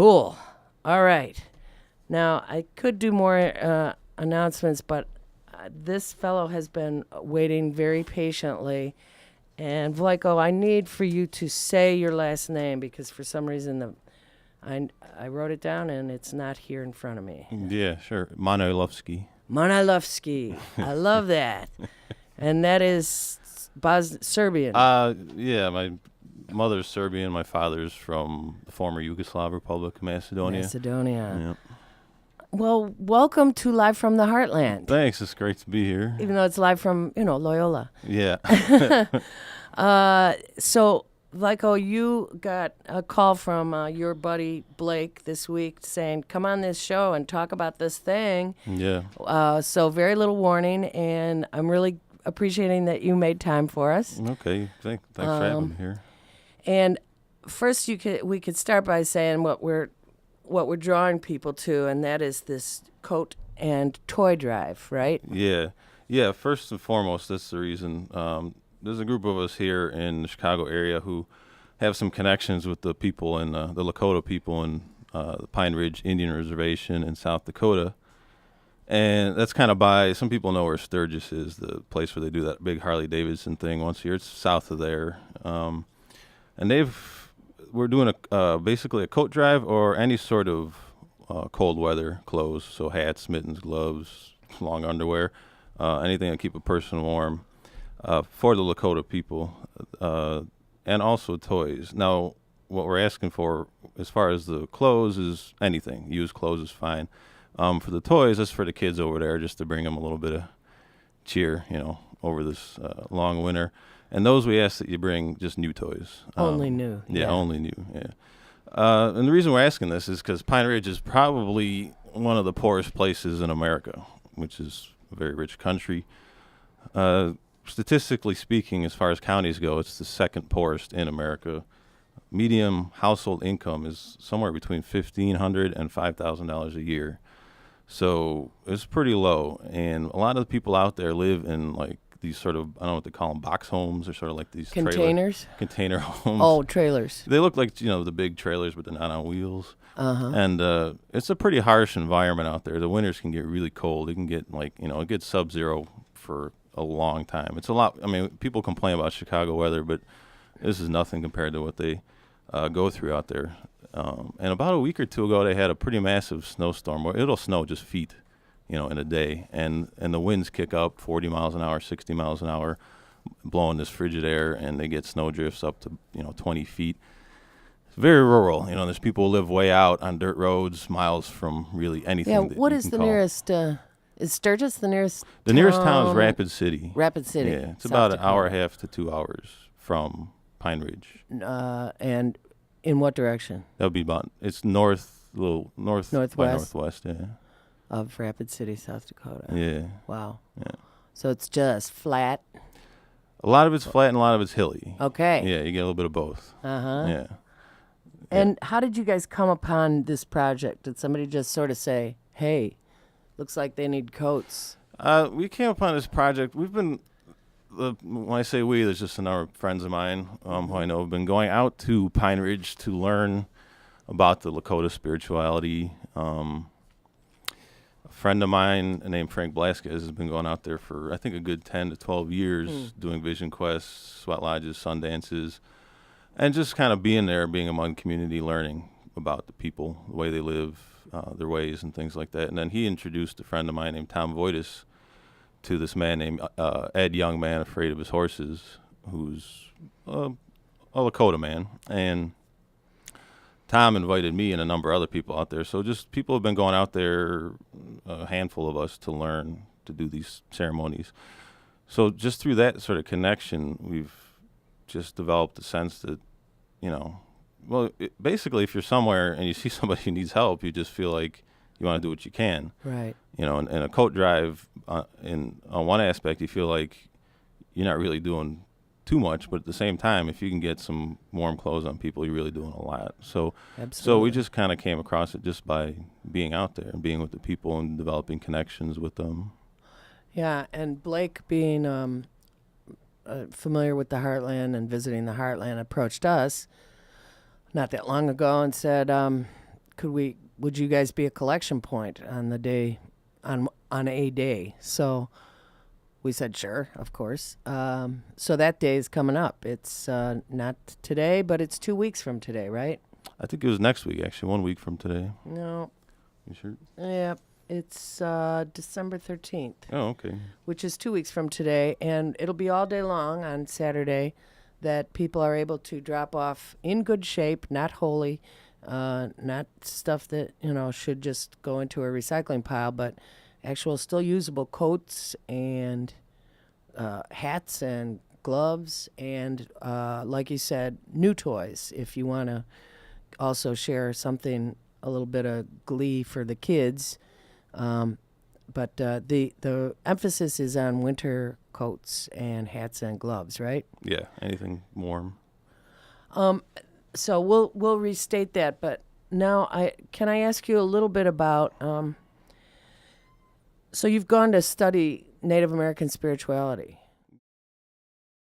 Cool. All right. Now, I could do more announcements, but this fellow has been waiting very patiently. And, Vlaiko, I need for you to say your last name because for some reason I wrote it down and it's not here in front of me. Yeah, sure. Manojlovsky. Manojlovsky. I love that. And that is Serbian. Yeah, my mother's Serbian. My father's from the former Yugoslav Republic of Macedonia. Macedonia. Yeah. Well, welcome to Live from the Heartland. Thanks. It's great to be here. Even though it's live from, Loyola. Yeah. So, Vlaiko, you got a call from your buddy Blake this week saying, come on this show and talk about this thing. Yeah. So very little warning, and I'm really appreciating that you made time for us. Okay. Thanks for having me here. And first, we could start by saying what we're drawing people to, and that is this coat and toy drive, right? Yeah. First and foremost, that's the reason. There's a group of us here in the Chicago area who have some connections with the people in the Lakota people in the Pine Ridge Indian Reservation in South Dakota. And that's kind of by, some people know where Sturgis is, the place where they do that big Harley-Davidson thing once a year. It's south of there. And we're doing basically a coat drive or any sort of cold weather clothes, so hats, mittens, gloves, long underwear, anything to keep a person warm for the Lakota people, and also toys. Now, what we're asking for as far as the clothes is anything. Used clothes is fine. For the toys, that's for the kids over there, just to bring them a little bit of cheer, over this long winter. And those we ask that you bring just new toys. Only new. Yeah, only new, yeah. And the reason we're asking this is because Pine Ridge is probably one of the poorest places in America, which is a very rich country. Statistically speaking, as far as counties go, it's the second poorest in America. Median household income is somewhere between $1,500 and $5,000 a year. So it's pretty low. And a lot of the people out there live in like these sort of, I don't know what they call them, box homes or sort of like these containers? Container homes. Oh, trailers. They look like, the big trailers, but they're not on wheels. Uh-huh. And it's a pretty harsh environment out there. The winters can get really cold. It can get it gets sub-zero for a long time. It's a lot. I mean, people complain about Chicago weather, but this is nothing compared to what they go through out there. And about a week or two ago, they had a pretty massive snowstorm where it'll snow just feet, in a day. And the winds kick up 40 miles an hour, 60 miles an hour, blowing this frigid air, and they get snow drifts up to, 20 feet. It's very rural. There's people who live way out on dirt roads, miles from really anything. Yeah, what is the nearest... Is Sturgis the nearest town? The nearest town is Rapid City. Rapid City. Yeah, it's about an hour and a half to 2 hours from Pine Ridge. And in what direction? That would be about, it's northwest, by northwest, yeah. Of Rapid City, South Dakota. Yeah. Wow. Yeah. So it's just flat? A lot of it's flat and a lot of it's hilly. Okay. Yeah, you get a little bit of both. Uh-huh. Yeah. And how did you guys come upon this project? Did somebody just sort of say, hey, looks like they need coats? We came upon this project. We've been, when I say we, there's just a number of friends of mine who I know have been going out to Pine Ridge to learn about the Lakota spirituality. A friend of mine named Frank Blasquez has been going out there for, I think, a good 10 to 12 years, doing vision quests, sweat lodges, sun dances, and just kind of being there, being among community, learning about the people, the way they live, their ways and things like that. And then he introduced a friend of mine named Tom Voitis to this man named Ed Young Man Afraid of His Horses, who's a Lakota man. And Tom invited me and a number of other people out there. So just people have been going out there, a handful of us, to learn to do these ceremonies. So just through that sort of connection, we've just developed a sense that, basically, if you're somewhere and you see somebody who needs help, you just feel like you want to do what you can. Right. And a coat drive, on one aspect, you feel like you're not really doing too much, but at the same time, if you can get some warm clothes on people, you're really doing a lot. So we just kind of came across it just by being out there and being with the people and developing connections with them. Yeah, and Blake, being familiar with the Heartland and visiting the Heartland, approached us not that long ago and said, would you guys be a collection point on the day, on a day? So we said, sure, of course. So that day is coming up. It's not today, but it's 2 weeks from today, right? I think it was next week, actually, 1 week from today. No. You sure? Yeah, it's December 13th. Oh, okay. Which is 2 weeks from today, and it'll be all day long on Saturday that people are able to drop off in good shape, not holy, not stuff that, should just go into a recycling pile, but actual still usable coats and hats and gloves and, like you said, new toys if you want to also share something, a little bit of glee for the kids. But the emphasis is on winter coats and hats and gloves, right? Yeah, anything warm. So we'll restate that, but now can I ask you a little bit about so you've gone to study Native American spirituality.